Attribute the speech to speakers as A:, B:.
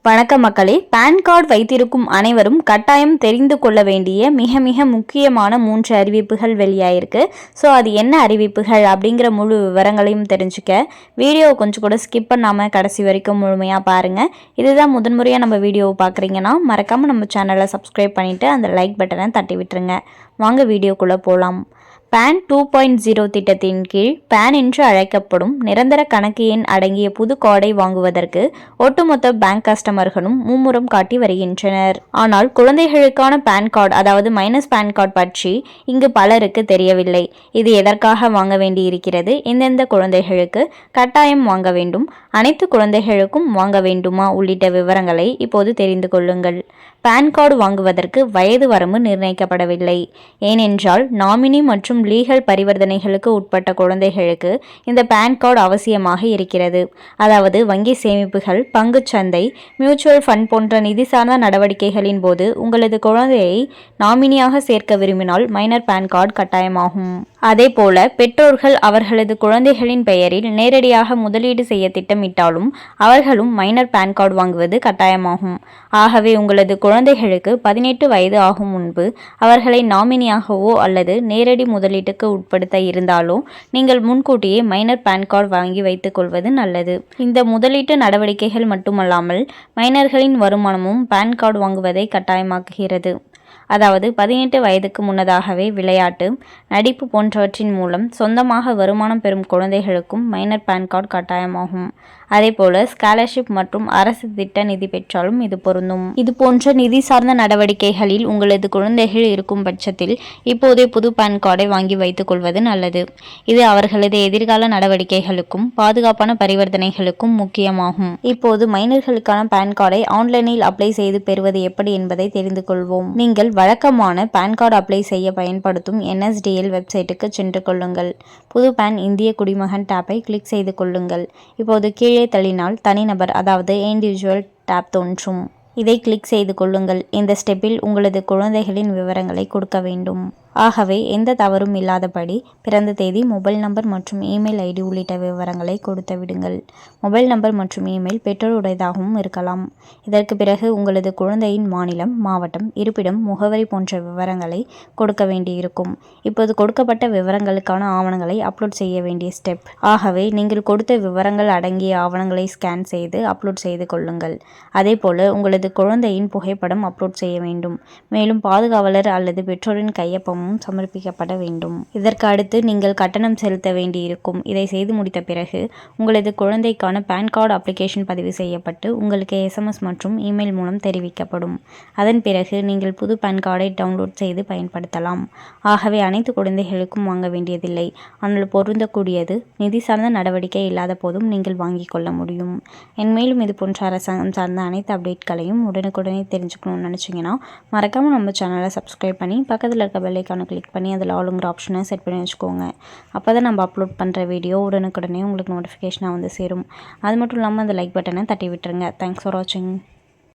A: வணக்கம் மக்களே. PAN card வைத்திருக்கும் அனைவரும் கட்டாயம் தெரிந்து கொள்ள வேண்டிய மிக மிக முக்கியமான 3 அறிவிப்புகள் வெளியாயிருக்கு. ஸோ அது என்ன அறிவிப்புகள் அப்படிங்கிற முழு விவரங்களையும் தெரிஞ்சுக்க வீடியோ கொஞ்சம் கூட ஸ்கிப் பண்ணாமல் கடைசி வரைக்கும் முழுமையாக பாருங்கள். இதுதான் முதன்முறையாக நம்ம வீடியோவை பார்க்குறீங்கன்னா மறக்காமல் நம்ம சேனலை சப்ஸ்கிரைப் பண்ணிவிட்டு அந்த லைக் பட்டனை தட்டி விட்டுருங்க. வாங்க வீடியோக்குள்ளே போகலாம். பான் 2.0 திட்டத்தின் கீழ் பான் என்று அழைக்கப்படும் நிரந்தர கணக்கு எண் அடங்கிய புது கார்டை வாங்குவதற்கு ஒட்டுமொத்த பேங்க் கஸ்டமர்களும் மும்முரம் காட்டி வருகின்றனர். ஆனால் குழந்தைகளுக்கான பான் கார்டு அதாவது மைனஸ் பான் கார்டு பற்றி இங்கு பலருக்கு தெரியவில்லை. இது எதற்காக வாங்க வேண்டியிருக்கிறது, எந்தெந்த குழந்தைகளுக்கு கட்டாயம் வாங்க வேண்டும், அனைத்து குழந்தைகளுக்கும் வாங்க வேண்டுமா உள்ளிட்ட விவரங்களை இப்போது தெரிந்து கொள்ளுங்கள். பான் கார்டு வாங்குவதற்கு வயது வரம்பு நிர்ணயிக்கப்படவில்லை. ஏனென்றால் நாமினி மற்றும் லீகல் பரிவர்த்தனைகளுக்கு உட்பட்ட குழந்தைகளுக்கு இந்த பான் கார்டு அவசியமாக இருக்கிறது. அதாவது வங்கி சேமிப்புகள், பங்குச்சந்தை, மியூச்சுவல் ஃபண்ட் போன்ற நிதி சார்ந்த நடவடிக்கைகளின் போது உங்களது குழந்தையை நாமினியாக சேர்க்க விரும்பினால் மைனர் பான் கார்டு கட்டாயமாகும். அதேபோல பெற்றோர்கள் அவர்களது குழந்தைகளின் பெயரில் நேரடியாக முதலீடு செய்ய திட்டமிட்டாலும் அவர்களும் மைனர் பான் கார்டு வாங்குவது கட்டாயமாகும். ஆகவே உங்களது குழந்தைகளுக்கு 18 வயது ஆகும் முன்பு அவர்களை நாமினியாகவோ அல்லது நேரடி முதலீட்டுக்கு உட்படுத்த இருந்தாலோ நீங்கள் முன்கூட்டியே மைனர் பான் கார்டு வாங்கி வைத்துக் கொள்வது நல்லது. இந்த முதலீட்டு நடவடிக்கைகள் மட்டுமல்லாமல் மைனர்களின் வருமானமும் பான் கார்டு வாங்குவதை கட்டாயமாக்குகிறது. அதாவது 18 வயதுக்கு முன்னதாகவே விளையாட்டு, நடிப்பு போன்றவற்றின் மூலம் சொந்தமாக வருமானம் பெறும் குழந்தைகளுக்கும் மைனர் பான் கார்டு கட்டாயமாகும். அதேபோல ஸ்காலர்ஷிப் மற்றும் அரசு திட்ட நிதி பெற்றாலும் இது பொருந்தும். இது போன்ற நிதி சார்ந்த நடவடிக்கைகளில் உங்களது குழந்தைகள் இருக்கும் பட்சத்தில் இப்போதே புது பான் கார்டை வாங்கி வைத்துக் கொள்வது நல்லது. இது அவர்களது எதிர்கால நடவடிக்கைகளுக்கும் பாதுகாப்பான பரிவர்த்தனைகளுக்கும் முக்கியமாகும். இப்போது மைனர்களுக்கான பான் கார்டை ஆன்லைனில் அப்ளை செய்து பெறுவது எப்படி என்பதை தெரிந்து கொள்வோம். நீங்கள் வழக்கமான பான் கார்டு அப்ளை செய்ய பயன்படுத்தும் NSDL வெப்சைட்டுக்கு சென்று கொள்ளுங்கள். புது பான் இந்திய குடிமகன் டேப்பை கிளிக் செய்து கொள்ளுங்கள். இப்போது கீழே தள்ளினால் தனிநபர் அதாவது இண்டிவிஜுவல் டேப் தோன்றும். இதை கிளிக் செய்து கொள்ளுங்கள். இந்த ஸ்டெப்பில் உங்களது குழந்தைகளின் விவரங்களை கொடுக்க வேண்டும். ஆகவே எந்த தவறும் இல்லாதபடி பிறந்த தேதி, மொபைல் நம்பர் மற்றும் இமெயில் ஐடி உள்ளிட்ட விவரங்களை கொடுத்து விடுங்கள். மொபைல் நம்பர் மற்றும் இமெயில் பெற்றோருடையதாகவும் இருக்கலாம். இதற்கு பிறகு உங்களது குழந்தையின் மாநிலம், மாவட்டம், இருப்பிடம், முகவரி போன்ற விவரங்களை கொடுக்க வேண்டியிருக்கும். இப்போது கொடுக்கப்பட்ட விவரங்களுக்கான ஆவணங்களை அப்லோட் செய்ய வேண்டிய ஸ்டெப். ஆகவே நீங்கள் கொடுத்த விவரங்கள் அடங்கிய ஆவணங்களை ஸ்கேன் செய்து அப்லோட் செய்து கொள்ளுங்கள். அதேபோல உங்களது குழந்தையின் புகைப்படம் அப்லோட் செய்ய வேண்டும். மேலும் பாதுகாவலர் அல்லது பெற்றோரின் கையொப்பம் சமர்ப்பிக்கப்பட வேண்டும். இதற்கு அடுத்து நீங்கள் கட்டணம் செலுத்த வேண்டியிருக்கும். இதை செய்து முடித்த பிறகு உங்களது குழந்தைக்கான பான் கார்டு அப்ளிகேஷன் பதிவு செய்யப்பட்டு உங்களுக்கு SMS மற்றும் இமெயில் மூலம் தெரிவிக்கப்படும். அதன் பிறகு நீங்கள் புது பான் கார்டை டவுன்லோட் செய்து பயன்படுத்தலாம். ஆகவே அனைத்து குழந்தைகளுக்கும் வாங்க வேண்டியதில்லை. ஆனால் பொருந்தக்கூடியது நிதி சார்ந்த நடவடிக்கை இல்லாத போதும் நீங்கள் வாங்கிக் கொள்ள முடியும். மேலும் இது போன்ற அரசாங்கம் சார்ந்த அனைத்து அப்டேட்களையும் உடனுக்குடனே தெரிஞ்சுக்கணும்னு நினச்சிங்கன்னா மறக்காமல் நம்ம சேனலை சப்ஸ்கிரைப் பண்ணி பக்கத்தில் இருக்க பெல் ஐகானை கிளிக் பண்ணி அதில் ஆளுங்கிற ஆப்ஷனை செட் பண்ணி வச்சுக்கோங்க. அப்போ தான் நம்ம அப்லோட் பண்ணுற வீடியோ உடனுக்குடனே உங்களுக்கு நோட்டிஃபிகேஷனாக வந்து சேரும். அது மட்டும் இல்லாமல் அந்த லைக் பட்டனை தட்டி விட்டுருங்க. தேங்க்ஸ் ஃபார் வாட்சிங்.